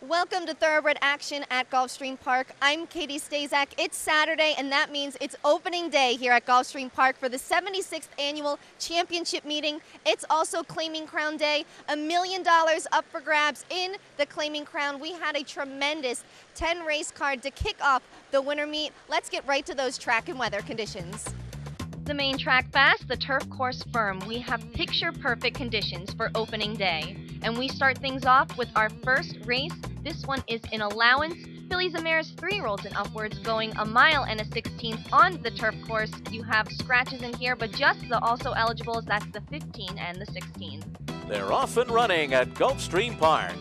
Welcome to Thoroughbred Action at Gulfstream Park. I'm Katie Stazak. It's Saturday, and that means it's opening day here at Gulfstream Park for the 76th Annual Championship Meeting. It's also Claiming Crown Day. $1 million up for grabs in the Claiming Crown. We had a tremendous 10 race card to kick off the winter meet. Let's get right to those track and weather conditions. The main track fast, the turf course firm. We have picture-perfect conditions for opening day. And we start things off with our first race. This one is in allowance. Fillies and mares 3-year-olds and upwards going 1 mile and a 16th on the turf course. You have scratches in here, but just the also eligibles, that's the 15 and the 16. They're off and running at Gulfstream Park.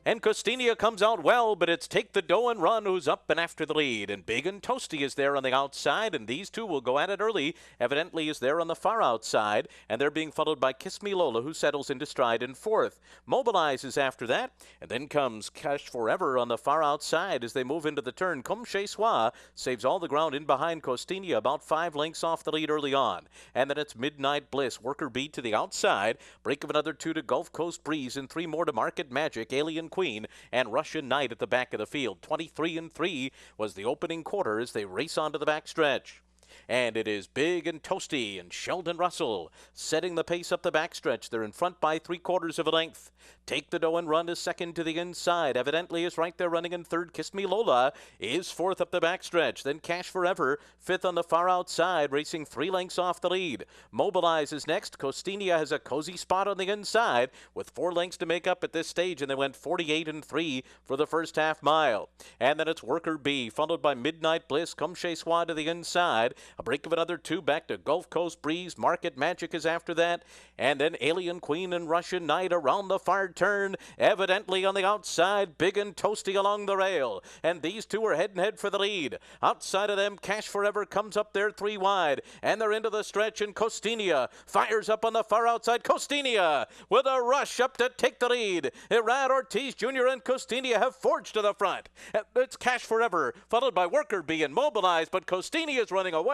And Costinia comes out well, but it's Take the Dough and Run who's up and after the lead. And Big and Toasty is there on the outside, and these two will go at it early. Evidently is there on the far outside, and they're being followed by Kiss Me Lola, who settles into stride in fourth. Mobilize is after that, and then comes Cash Forever on the far outside as they move into the turn. Comme Chez Soi saves all the ground in behind Costinia, about 5 lengths off the lead early on. And then it's Midnight Bliss, Worker Bee to the outside, break of another 2 to Gulf Coast Breeze, and 3 more to Market Magic, Alien Queen, and Russian Knight at the back of the field. 23-3 was the opening quarter as they race onto the backstretch. And it is Big and Toasty and Sheldon Russell setting the pace up the backstretch. They're in front by 3/4 of a length. Take the Dough and Run is second to the inside. Evidently is right there running in third. Kiss Me Lola is fourth up the backstretch. Then Cash Forever, fifth on the far outside, racing 3 lengths off the lead. Mobilize is next. Costinia has a cozy spot on the inside with 4 lengths to make up at this stage, and they went 48-3 for the first half mile. And then it's Worker Bee, followed by Midnight Bliss, Comme Chez Soi to the inside. A break of another 2 back to Gulf Coast Breeze. Market Magic is after that. And then Alien Queen and Russian Knight around the far turn. Evidently on the outside, Big and Toasty along the rail. And these two are head and head for the lead. Outside of them, Cash Forever comes up there 3 wide. And they're into the stretch, and Costinia fires up on the far outside. Costinia with a rush up to take the lead. Irad Ortiz Jr. and Costinia have forged to the front. It's Cash Forever, followed by Worker Bee and Mobilized, but Costinia is running away.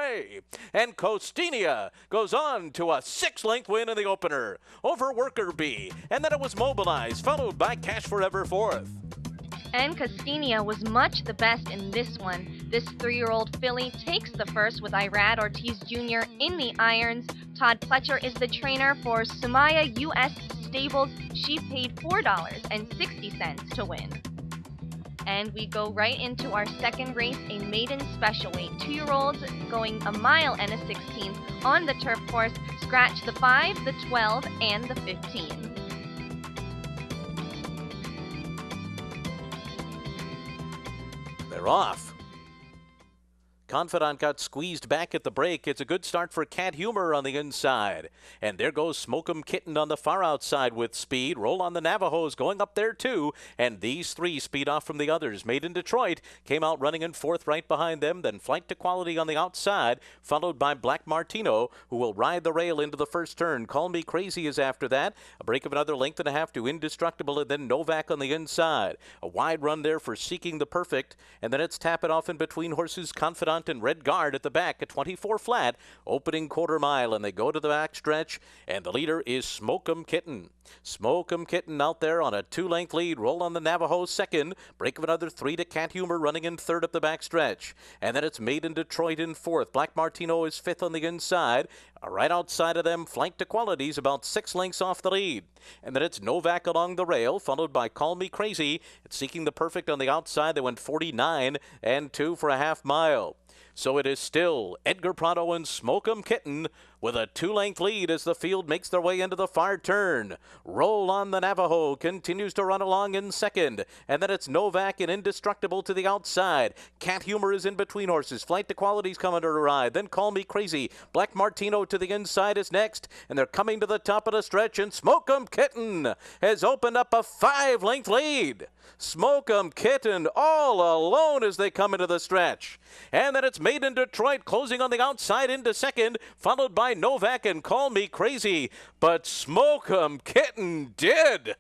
And Costinia goes on to a 6-length win in the opener over Worker Bee. And then it was Mobilized, followed by Cash Forever fourth. And Costinia was much the best in this one. This 3-year-old filly takes the first with Irad Ortiz Jr. in the irons. Todd Pletcher is the trainer for Sumaya U.S. Stables. She paid $4.60 to win. And we go right into our second race, a maiden special weight. 2-year-olds going 1 mile and a 16th on the turf course. Scratch the 5, the 12, and the 15. They're off. Confidant got squeezed back at the break. It's a good start for Cat Humor on the inside. And there goes Smoke'em Kitten on the far outside with speed. Roll on the Navajos going up there too. And these 3 speed off from the others. Made in Detroit came out running in fourth right behind them. Then Flight to Quality on the outside, followed by Black Martino, who will ride the rail into the first turn. Call Me Crazy is after that. A break of another length and a half to Indestructible, and then Novak on the inside. A wide run there for Seeking the Perfect. And then it's Tap It Off in between horses, Confidant and Red Guard at the back at 24 flat, opening quarter mile, and they go to the backstretch, and the leader is Smoke'em Kitten. Smoke'em Kitten out there on a 2-length lead. Roll on the Navajo second, break of another 3 to Cat Humor running in third up the backstretch, and then it's Made in Detroit in fourth. Black Martino is fifth on the inside. Right outside of them, Flight to Quality's about 6 lengths off the lead. And then it's Novak along the rail, followed by Call Me Crazy. It's Seeking the Perfect on the outside. They went 49-2 for a half mile. So it is still Edgar Prado and Smoke'em Kitten with a 2-length lead as the field makes their way into the far turn. Roll on the Navajo continues to run along in second. And then it's Novak and Indestructible to the outside. Cat Humor is in between horses. Flight to Quality's coming to a ride. Then Call Me Crazy. Black Martino to the inside is next. And they're coming to the top of the stretch. And Smoke'em Kitten has opened up a 5-length lead. Smoke'em Kitten all alone as they come into the stretch. And then it's Made in Detroit closing on the outside into second, followed by Novak and Call Me Crazy. But Smoke'em Kitten did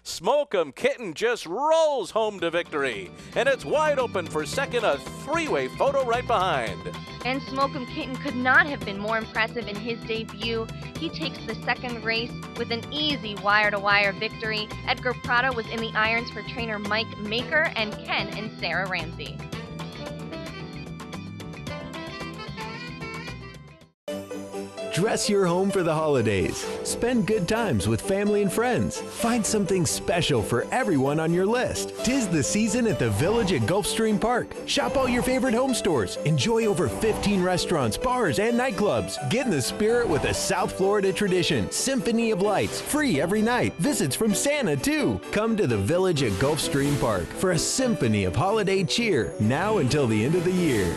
Smoke 'em Kitten just rolls home to victory. And it's wide open for second, a three-way photo right behind. And Smoke'em Kitten could not have been more impressive in his debut. He takes the second race with an easy wire-to-wire victory. Edgar Prado was in the irons for trainer Mike Maker and Ken and Sarah Ramsey. Dress your home for the holidays. Spend good times with family and friends. Find something special for everyone on your list. 'Tis the season at the Village at Gulfstream Park. Shop all your favorite home stores. Enjoy over 15 restaurants, bars, and nightclubs. Get in the spirit with a South Florida tradition. Symphony of Lights, free every night. Visits from Santa, too. Come to the Village at Gulfstream Park for a symphony of holiday cheer, now until the end of the year.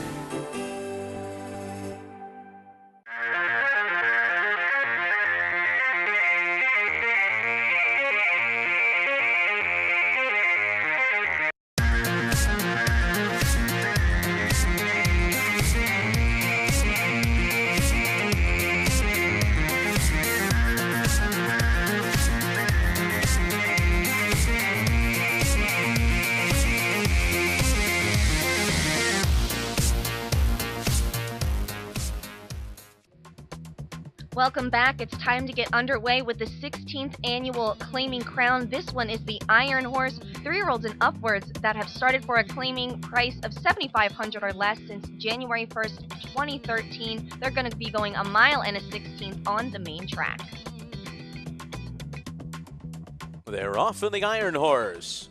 Welcome back. It's time to get underway with the 16th annual Claiming Crown. This one is the Iron Horse, 3-year-olds and upwards that have started for a claiming price of $7,500 or less since January 1st, 2013. They're going to be going a mile and a 16th on the main track. They're off in the Iron Horse.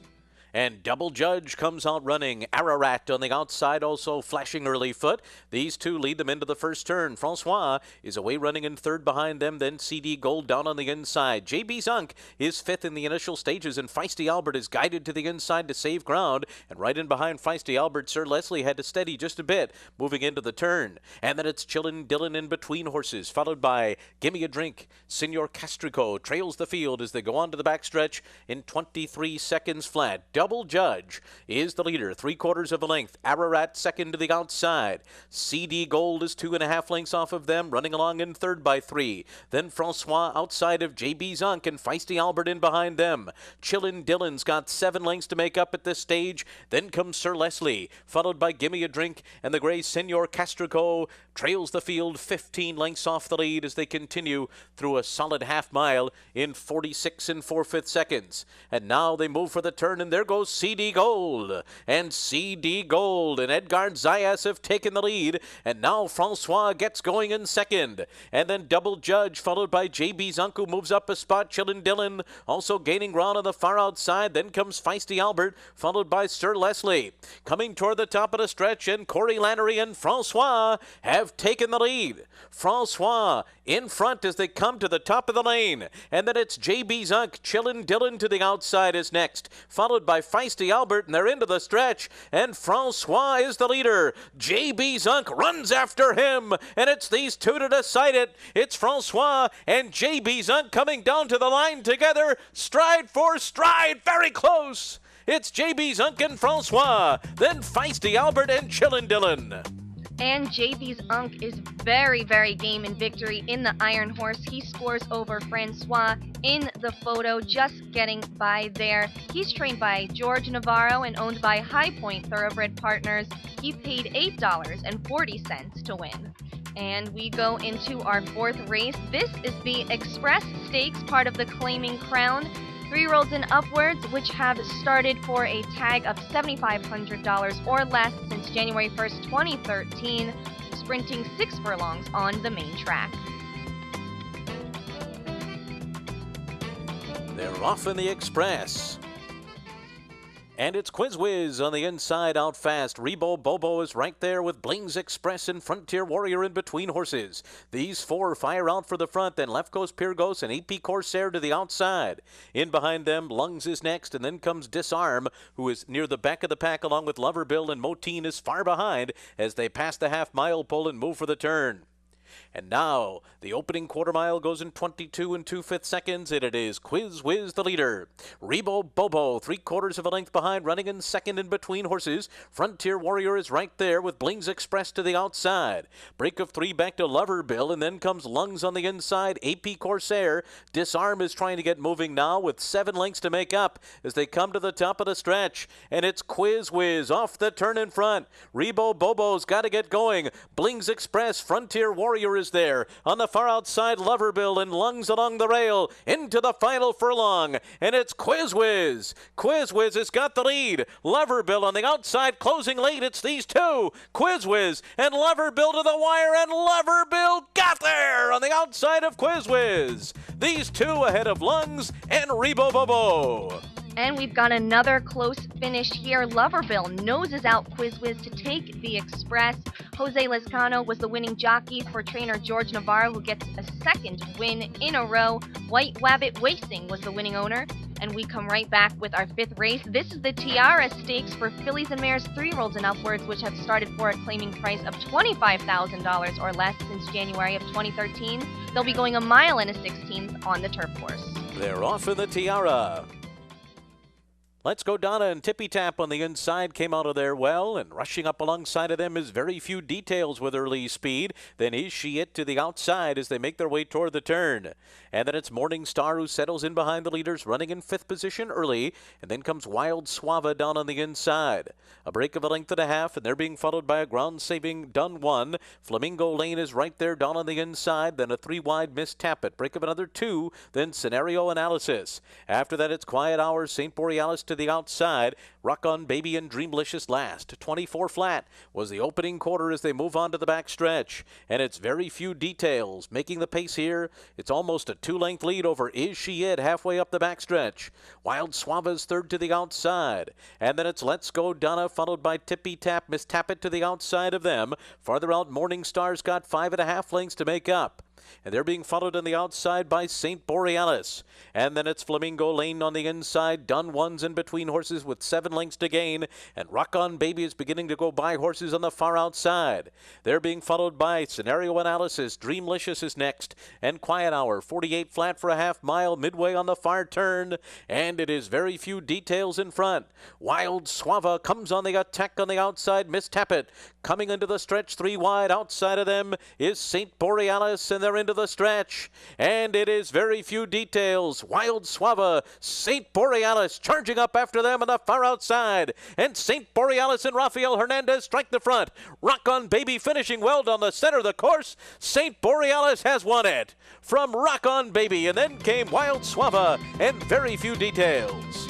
And Double Judge comes out running. Ararat on the outside, also flashing early foot. These two lead them into the first turn. Francois is away running in third behind them. Then CD Gold down on the inside. JB Zunk is fifth in the initial stages, and Feisty Albert is guided to the inside to save ground. And right in behind Feisty Albert, Sir Leslie had to steady just a bit, moving into the turn. And then it's Chillin' Dillon in between horses, followed by Gimme a Drink. Senor Castrico trails the field as they go on to the backstretch in 23 seconds flat. Double Judge is the leader, 3/4 of a length. Ararat second to the outside. CD Gold is 2.5 lengths off of them, running along in third by 3. Then Francois outside of JB Zunk and Feisty Albert in behind them. Chillin' Dillon's got 7 lengths to make up at this stage. Then comes Sir Leslie, followed by Gimme a Drink, and the gray Senor Castrico trails the field 15 lengths off the lead as they continue through a solid half mile in 46 4/5 seconds. And now they move for the turn, and there goes CD Gold. And CD Gold and Edgar Zayas have taken the lead, and now Francois gets going in second. And then Double Judge, followed by JB Zunk, who moves up a spot. Chillin' Dillon also gaining ground on the far outside. Then comes Feisty Albert, followed by Sir Leslie. Coming toward the top of the stretch, and Corey Lannery and Francois have taken the lead. Francois in front as they come to the top of the lane. And then it's JB Zunk. Chillin' Dillon to the outside is next, followed by Feisty Albert, and they're into the stretch, and Francois is the leader. JB Zunk runs after him, and it's these two to decide it. It's Francois and JB Zunk coming down to the line together, stride for stride, very close. It's JB Zunk and Francois, then Feisty Albert and Chillin' Dillon. And JB's Unk is very, very game in victory in the Iron Horse. He scores over Francois in the photo, just getting by there. He's trained by George Navarro and owned by High Point Thoroughbred Partners. He paid $8.40 to win. And we go into our fourth race. This is the Express Stakes, part of the Claiming Crown. 3-year-olds and upwards, which have started for a tag of $7,500 or less since January 1st, 2013, sprinting 6 furlongs on the main track. They're off in the Express. And it's Quiz Whiz on the inside, out fast. Rebo Bobo is right there with Blings Express and Frontier Warrior in between horses. These four fire out for the front, then Left Coast Pyrgos and AP Corsair to the outside. In behind them, Lungs is next, and then comes Disarm, who is near the back of the pack along with Loverbill, and Moteen is far behind as they pass the half-mile pole and move for the turn. And now the opening quarter mile goes in 22 and 2/5 seconds, and it is Quiz Whiz the leader. Rebo Bobo 3/4 of a length behind, running in second in between horses. Frontier Warrior is right there with Blings Express to the outside. Break of 3 back to Loverbill, and then comes Lungs on the inside. AP Corsair. Disarm is trying to get moving now with 7 lengths to make up as they come to the top of the stretch. And it's Quiz Whiz off the turn in front. Rebo Bobo's got to get going. Blings Express, Frontier Warrior is there. On the far outside, Loverbill and Lungs along the rail into the final furlong. And it's Quiz Whiz. Quiz Whiz has got the lead. Loverbill on the outside, closing late. It's these two. Quiz Whiz and Loverbill to the wire, and Loverbill got there on the outside of Quiz Whiz. These two ahead of Lungs and Rebo Bobo. And we've got another close finish here. Loverbill noses out Quiz Whiz to take the Express. Jose Lescano was the winning jockey for trainer George Navarro, who gets a second win in a row. White Wabbit Racing was the winning owner. And we come right back with our 5th race. This is the Tiara Stakes for fillies and mares 3-year-olds and upwards, which have started for a claiming price of $25,000 or less since January of 2013. They'll be going a mile and a 16th on the turf course. They're off in the Tiara. Let's Go Donna and Tippy Tap on the inside came out of there well, and rushing up alongside of them is Very Few Details with early speed. Then Is She It to the outside as they make their way toward the turn. And then it's Morning Star who settles in behind the leaders, running in 5th position early. And then comes Wild Suava down on the inside. A break of a length and a half, and they're being followed by a ground-saving Done One. Flamingo Lane is right there down on the inside. Then a 3-wide Miss Tappet. Break of another 2, then Scenario Analysis. After that, it's Quiet Hours, St. Borealis to the outside. Rock On Baby and Dreamlicious last. 24 flat was the opening quarter as they move on to the back stretch. And it's Very Few Details making the pace here. It's almost a 2-length lead over Is She It halfway up the back stretch. Wild Suava's third to the outside. And then it's Let's Go Donna followed by Tippy Tap, Miss Tappet to the outside of them. Farther out, Morning Star's got 5.5 lengths to make up. And they're being followed on the outside by St. Borealis. And then it's Flamingo Lane on the inside. Done Ones in between horses with 7 lengths to gain. And Rock On Baby is beginning to go by horses on the far outside. They're being followed by Scenario Analysis. Dreamlicious is next. And Quiet Hour, 48 flat for a half mile midway on the far turn. And it is Very Few Details in front. Wild Suava comes on the attack on the outside. Miss Tappet coming into the stretch 3 wide. Outside of them is St. Borealis, and they're into the stretch. And it is Very Few Details. Wild Suava, St. Borealis charging up after them on the far outside. And St. Borealis and Rafael Hernandez strike the front. Rock On Baby finishing well down the center of the course. St. Borealis has won it from Rock On Baby. And then came Wild Suava and Very Few Details.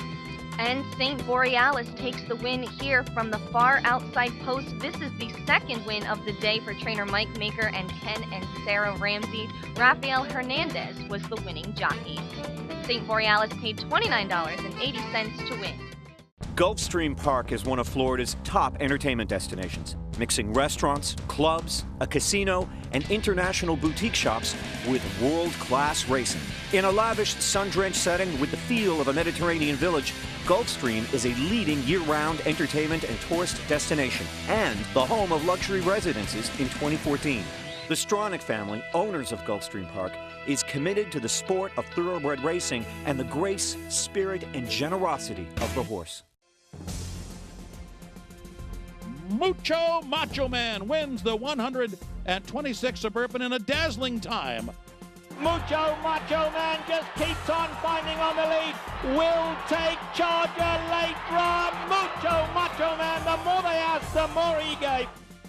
And St. Borealis takes the win here from the far outside post. This is the second win of the day for trainer Mike Maker and Ken and Sarah Ramsey. Rafael Hernandez was the winning jockey. St. Borealis paid $29.80 to win. Gulfstream Park is one of Florida's top entertainment destinations, mixing restaurants, clubs, a casino, and international boutique shops with world-class racing. In a lavish, sun-drenched setting with the feel of a Mediterranean village, Gulfstream is a leading year-round entertainment and tourist destination and the home of luxury residences in 2014. The Stronach family, owners of Gulfstream Park, is committed to the sport of thoroughbred racing and the grace, spirit, and generosity of the horse. Mucho Macho Man wins the 126 Suburban in a dazzling time. Mucho Macho Man just keeps on finding on the lead. Will take charge a late run. Mucho Macho Man, the more they asked, the more he gave.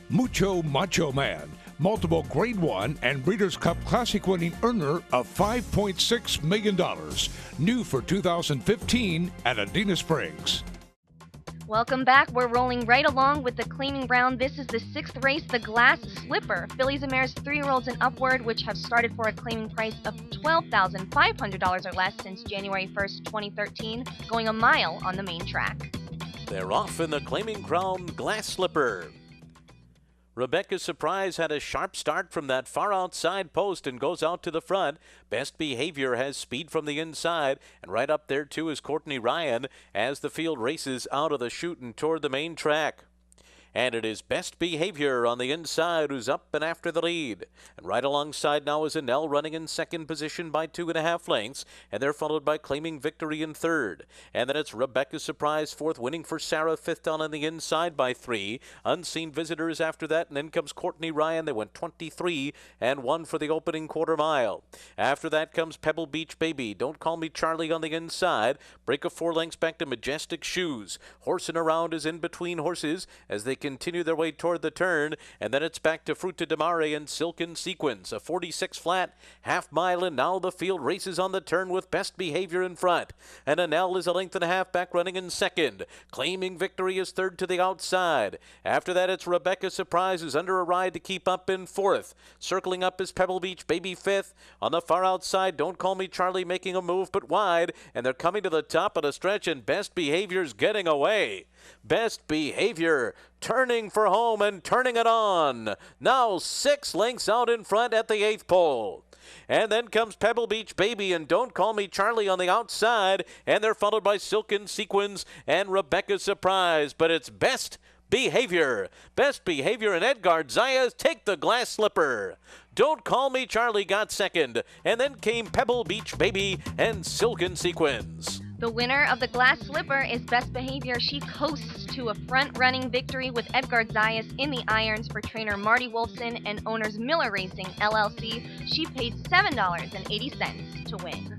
Mucho Macho Man, multiple Grade 1 and Breeders' Cup Classic winning earner of $5.6 million. New for 2015 at Adena Springs. Welcome back. We're rolling right along with the claiming round. This is the 6th race, the Glass Slipper. Fillies and mares 3-year-olds and upward, which have started for a claiming price of $12,500 or less since January 1st, 2013, going a mile on the main track. They're off in the claiming crown Glass Slipper. Rebecca Surprise had a sharp start from that far outside post and goes out to the front. Best Behavior has speed from the inside, and right up there too is Courtney Ryan as the field races out of the chute and toward the main track. And it is Best Behavior on the inside who's up and after the lead. And right alongside now is Annelle running in second position by 2.5 lengths. And they're followed by Claiming Victory in third. And then it's Rebecca Surprise fourth, winning for Sarah, fifth down on the inside by 3. Unseen Visitors after that. And then comes Courtney Ryan. They went 23 and 1 for the opening quarter mile. After that comes Pebble Beach Baby. Don't Call Me Charlie on the inside. Break of 4 lengths back to Majestic Shoes. Horsing around is In Between Horses as they continue their way toward the turn. And then it's back to Fruta de Mare and Silken Sequence. A 46 flat half mile, and now the field races on the turn with Best Behavior in front. And Annelle is a length and a half back running in second. Claiming Victory is third to the outside. After that it's Rebecca Surprise who's under a ride to keep up in fourth. Circling up is Pebble Beach Baby fifth. On the far outside, Don't Call Me Charlie making a move but wide. And they're coming to the top of the stretch, and Best Behavior's getting away. Best Behavior turning for home and turning it on. Now 6 lengths out in front at the 8th pole. And then comes Pebble Beach Baby and Don't Call Me Charlie on the outside. And they're followed by Silken Sequins and Rebecca Surprise. But it's Best Behavior. Best Behavior and Edgard Zayas take the glass slipper. Don't Call Me Charlie got second. And then came Pebble Beach Baby and Silken Sequins. The winner of the glass slipper is Best Behavior. She coasts to a front-running victory with Edgard Zayas in the irons for trainer Marty Wolfson and owners Miller Racing, LLC. She paid $7.80 to win.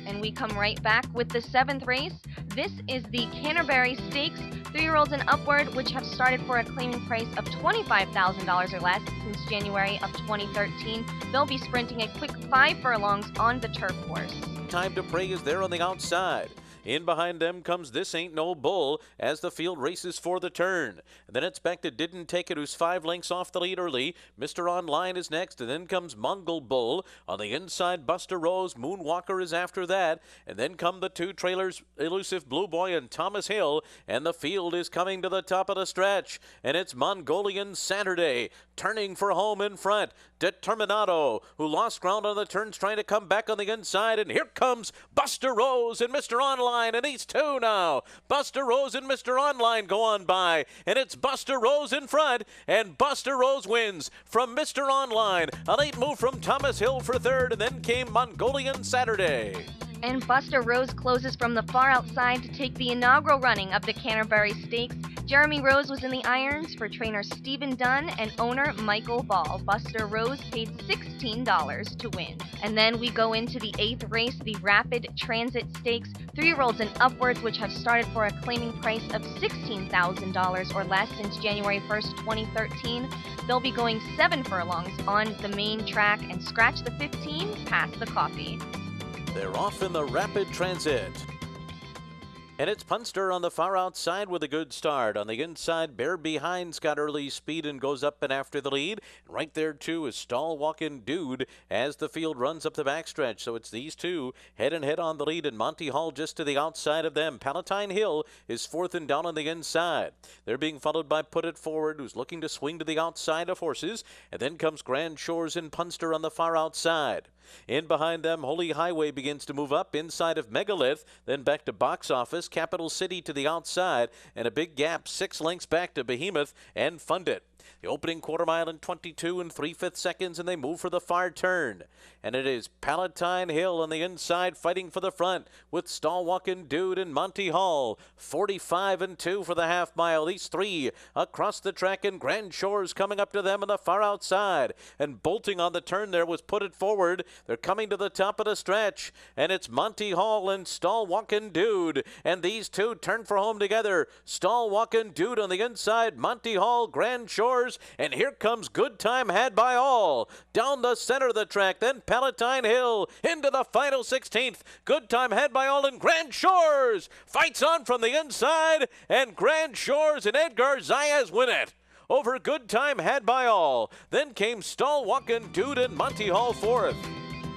And we come right back with the 7th race. This is the Canterbury Stakes, 3-year-olds and upward, which have started for a claiming price of $25,000 or less since January of 2013. They'll be sprinting a quick 5 furlongs on the turf course. Time to Pray is there on the outside. In behind them comes This Ain't No Bull as the field races for the turn. And then it's back to Didn't Take It, who's 5 lengths off the lead early. Mr. Online is next, and then comes Mongol Bull. On the inside, Buster Rose. Moonwalker is after that. And then come the 2 trailers, Elusive Blue Boy and Thomas Hill. And the field is coming to the top of the stretch. And it's Mongolian Saturday turning for home in front. Determinado, who lost ground on the turns, trying to come back on the inside. And here comes Buster Rose and Mr. Online. And these two now. Buster Rose and Mr. Online go on by. And it's Buster Rose in front. And Buster Rose wins from Mr. Online. A late move from Thomas Hill for third. And then came Mongolian Saturday. And Buster Rose closes from the far outside to take the inaugural running of the Canterbury Stakes. Jeremy Rose was in the irons for trainer Stephen Dunn and owner Michael Ball. Buster Rose paid $16 to win. And then we go into the 8th race, the Rapid Transit Stakes, 3-year-olds and upwards, which have started for a claiming price of $16,000 or less since January 1st, 2013. They'll be going 7 furlongs on the main track and scratch the 15 past the coffee. They're off in the Rapid Transit. And it's Punster on the far outside with a good start. On the inside, Bear Behind's got early speed and goes up and after the lead. And right there, too, is Stall Walkin' Dude as the field runs up the backstretch. So it's these two head and head on the lead, and Monty Hall just to the outside of them. Palatine Hill is fourth and down on the inside. They're being followed by Put It Forward, who's looking to swing to the outside of horses. And then comes Grand Shores and Punster on the far outside. In behind them, Holy Highway begins to move up inside of Megalith, then back to Box Office, Capital City to the outside, and a big gap 6 lengths back to Behemoth and Fund It. The opening quarter mile in 22 and 3/5 seconds, and they move for the far turn. And it is Palatine Hill on the inside fighting for the front with Stall Walkin' Dude and Monty Hall. 45 and 2 for the half mile. These three across the track, and Grand Shores coming up to them on the far outside. And bolting on the turn there was Put It Forward. They're coming to the top of the stretch. And it's Monty Hall and Stall Walkin' Dude. And these two turn for home together. Stall Walkin' Dude on the inside. Monty Hall, Grand Shores. And here comes Good Time Had by All. Down the center of the track. Then Palatine Hill into the final 16th. Good Time Had by All and Grand Shores fights on from the inside, and Grand Shores and Edgard Zayas win it over Good Time Had by All. Then came Stall Walkin' Dude and Monty Hall fourth.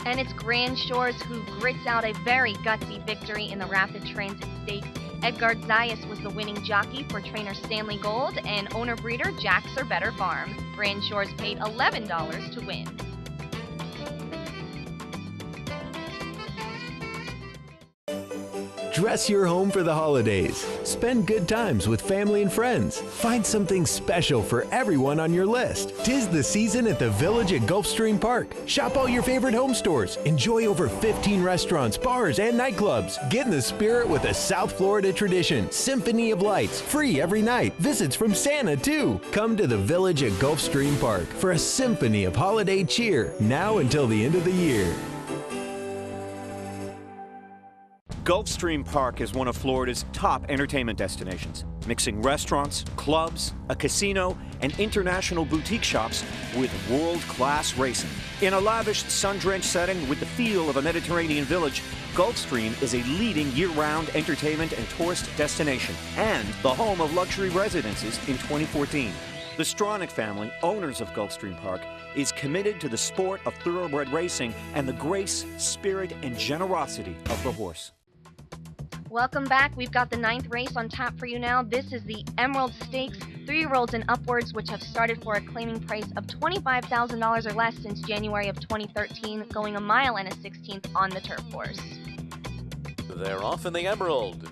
And it's Grand Shores who grits out a very gutsy victory in the Rapid Transit Stakes. Edgard Zayas was the winning jockey for trainer Stanley Gold and owner-breeder Jack's or Better Farm. Grand Shores paid $11 to win. Dress your home for the holidays. Spend good times with family and friends. Find something special for everyone on your list. 'Tis the season at the Village at Gulfstream Park. Shop all your favorite home stores. Enjoy over 15 restaurants, bars, and nightclubs. Get in the spirit with a South Florida tradition. Symphony of Lights, free every night. Visits from Santa, too. Come to the Village at Gulfstream Park for a symphony of holiday cheer, now until the end of the year. Gulfstream Park is one of Florida's top entertainment destinations, mixing restaurants, clubs, a casino, and international boutique shops with world-class racing. In a lavish, sun-drenched setting with the feel of a Mediterranean village, Gulfstream is a leading year-round entertainment and tourist destination and the home of luxury residences in 2014. The Stronach family, owners of Gulfstream Park, is committed to the sport of thoroughbred racing and the grace, spirit, and generosity of the horse. Welcome back. We've got the 9th race on tap for you now. This is the Emerald Stakes, 3-year-olds and upwards, which have started for a claiming price of $25,000 or less since January of 2013, going 1 mile and a 16th on the turf course. They're off in the Emerald.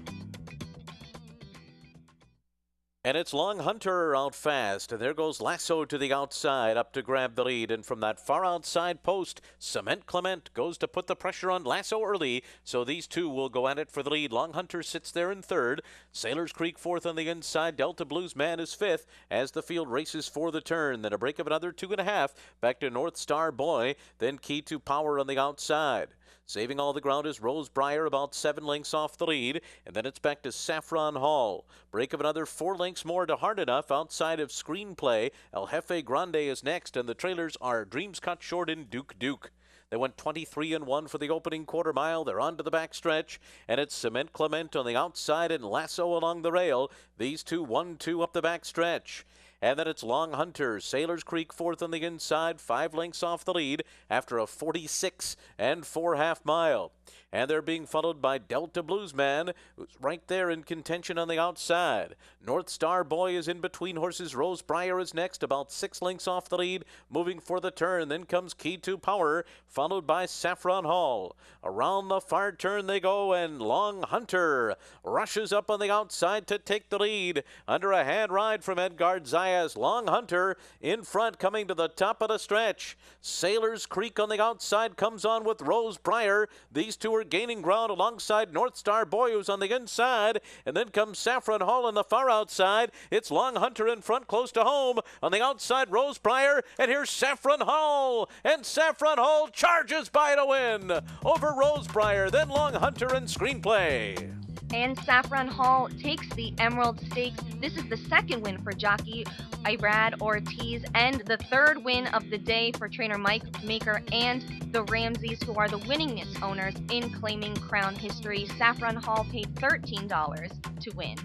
And it's Long Hunter out fast. And there goes Lasso to the outside, up to grab the lead. And from that far outside post, Cement Clement goes to put the pressure on Lasso early. So these two will go at it for the lead. Long Hunter sits there in third. Sailors Creek fourth on the inside. Delta Blues Man is fifth as the field races for the turn. Then a break of another 2.5. Back to North Star Boy. Then Key to Power on the outside. Saving all the ground is Rose Briar, about 7 lengths off the lead. And then it's back to Saffron Hall. Break of another 4 lengths more to Hard Enough outside of Screenplay. El Jefe Grande is next, and the trailers are Dreams Cut Short and Duke Duke. They went 23-1 for the opening quarter mile. They're on to the backstretch, and it's Cement Clement on the outside and Lasso along the rail. These two 1-2 up the backstretch. And then it's Long Hunter, Sailors Creek fourth on the inside, 5 lengths off the lead after a 46 4.5 mile. And they're being followed by Delta Bluesman, who's right there in contention on the outside. North Star Boy is in between horses. Rose Briar is next, about 6 lengths off the lead, moving for the turn. Then comes Key to Power, followed by Saffron Hall. Around the far turn they go, and Long Hunter rushes up on the outside to take the lead. Under a hand ride from Edgard Zayas, Long Hunter in front, coming to the top of the stretch. Sailors Creek on the outside comes on with Rose Briar. These two are gaining ground alongside North Star Boy, who's on the inside, and then comes Saffron Hall on the far outside. It's Long Hunter in front, close to home. On the outside, Rose Briar, and here's Saffron Hall, and Saffron Hall charges by to win over Rose Briar, then Long Hunter and Screenplay. And Saffron Hall takes the Emerald Stakes. This is the 2nd win for jockey Irad Ortiz and the 3rd win of the day for trainer Mike Maker and the Ramseys, who are the winningest owners in claiming crown history. Saffron Hall paid $13 to win.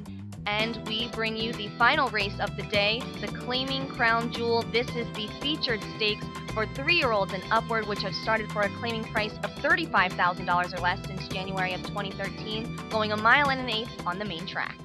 And we bring you the final race of the day, the Claiming Crown Jewel. This is the featured stakes for 3-year-olds and upward, which have started for a claiming price of $35,000 or less since January of 2013, going 1 mile and an 1/8 on the main track.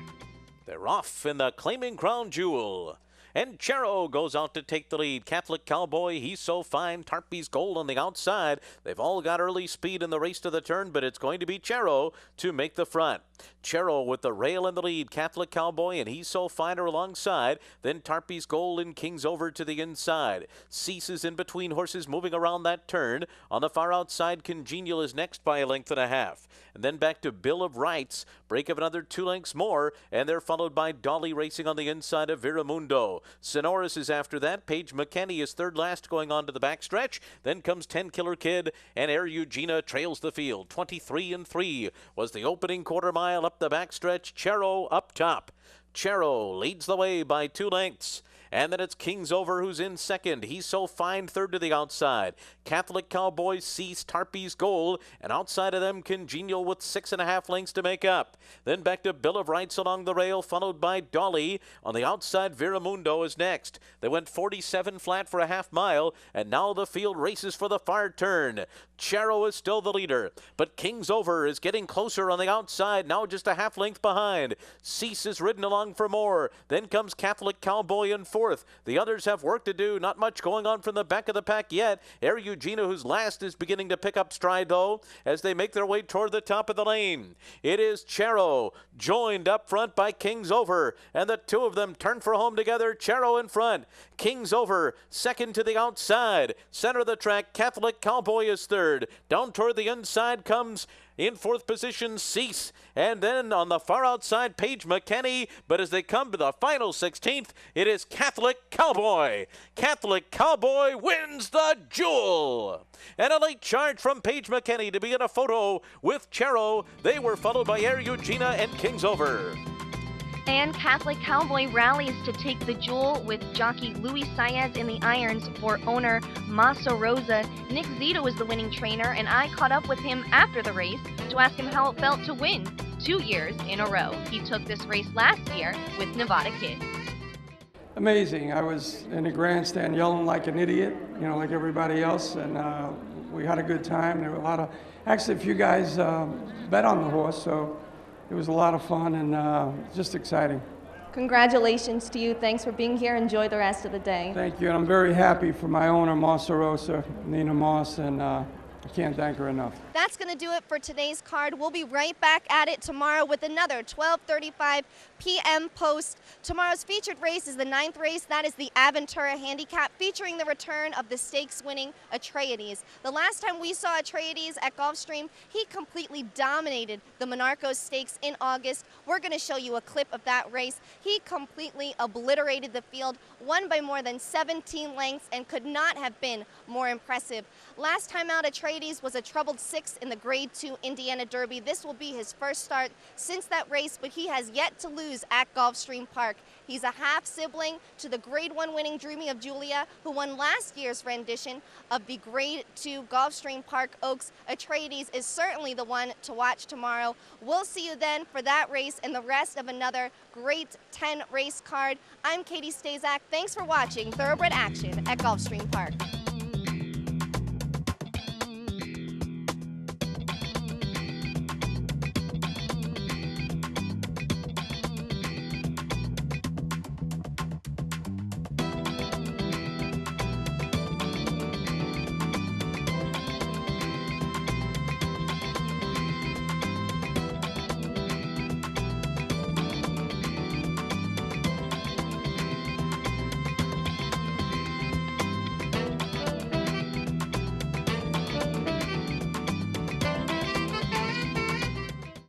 They're off in the Claiming Crown Jewel. And Chero goes out to take the lead. Catholic Cowboy, He's So Fine, Tarpey's Gold on the outside. They've all got early speed in the race to the turn, but it's going to be Chero to make the front. Chero with the rail in the lead. Catholic Cowboy and He's So Fine are alongside. Then Tarpey's Gold and King's Over to the inside. Ceases in between horses moving around that turn. On the far outside, Congenial is next by 1.5 lengths. And then back to Bill of Rights. Break of another 2 lengths more, and they're followed by Dolly racing on the inside of Viramundo. Sonoris is after that. Paige McKenney is third last going on to the backstretch. Then comes 10 Killer Kid, and Air Eugenia trails the field. 23-3 was the opening quarter mile up the backstretch. Chero up top. Chero leads the way by 2 lengths. And then it's King's Over who's in second. He's So Fine third to the outside. Catholic Cowboy, Cease, Tarpey's Gold, and outside of them Congenial with 6.5 lengths to make up. Then back to Bill of Rights along the rail, followed by Dolly. On the outside, Viramundo is next. They went 47 flat for a 1/2 mile, and now the field races for the far turn. Chero is still the leader, but King's Over is getting closer on the outside, now just a 1/2 length behind. Cease is ridden along for more. Then comes Catholic Cowboy in fourth. fourth. The others have work to do. Not much going on from the back of the pack yet. Air Eugenia, who's last, is beginning to pick up stride, though, as they make their way toward the top of the lane. It is Chero, joined up front by King's Over, and the two of them turn for home together. Chero in front. King's Over, second to the outside. Center of the track, Catholic Cowboy is third. Down toward the inside comes, in fourth position, Cease. And then on the far outside, Paige McKenney. But as they come to the final 16th, it is Catholic Cowboy. Catholic Cowboy wins the Jewel. And a late charge from Paige McKenney to be in a photo with Chero. They were followed by Air Eugenia and King's Over. And Catholic Cowboy rallies to take the Jewel with jockey Luis Saez in the irons for owner Masa Rosa. Nick Zito is the winning trainer, and I caught up with him after the race to ask him how it felt to win 2 years in a row. He took this race last year with Nevada Kid. Amazing. I was in the grandstand yelling like an idiot, like everybody else, and we had a good time. There were a few guys bet on the horse, so it was a lot of fun and just exciting. Congratulations to you. Thanks for being here. Enjoy the rest of the day. Thank you, and I'm very happy for my owner, Masa Rosa, Nina Moss, and I can't thank her enough. That's going to do it for today's card. We'll be right back at it tomorrow with another 12:35 p.m. post. Tomorrow's featured race is the 9th race. That is the Aventura Handicap, featuring the return of the stakes-winning Atreides. The last time we saw Atreides at Gulfstream, he completely dominated the Monarchos Stakes in August. We're going to show you a clip of that race. He completely obliterated the field, won by more than 17 lengths, and could not have been more impressive. Last time out, Atreides was a troubled 6th in the Grade 2 Indiana Derby. This will be his first start since that race, but he has yet to lose at Gulfstream Park. He's a half-sibling to the Grade 1 winning Dreaming of Julia, who won last year's rendition of the Grade 2 Gulfstream Park Oaks. Atreides is certainly the one to watch tomorrow. We'll see you then for that race and the rest of another great 10 race card. I'm Katie Stazak. Thanks for watching Thoroughbred Action at Gulfstream Park.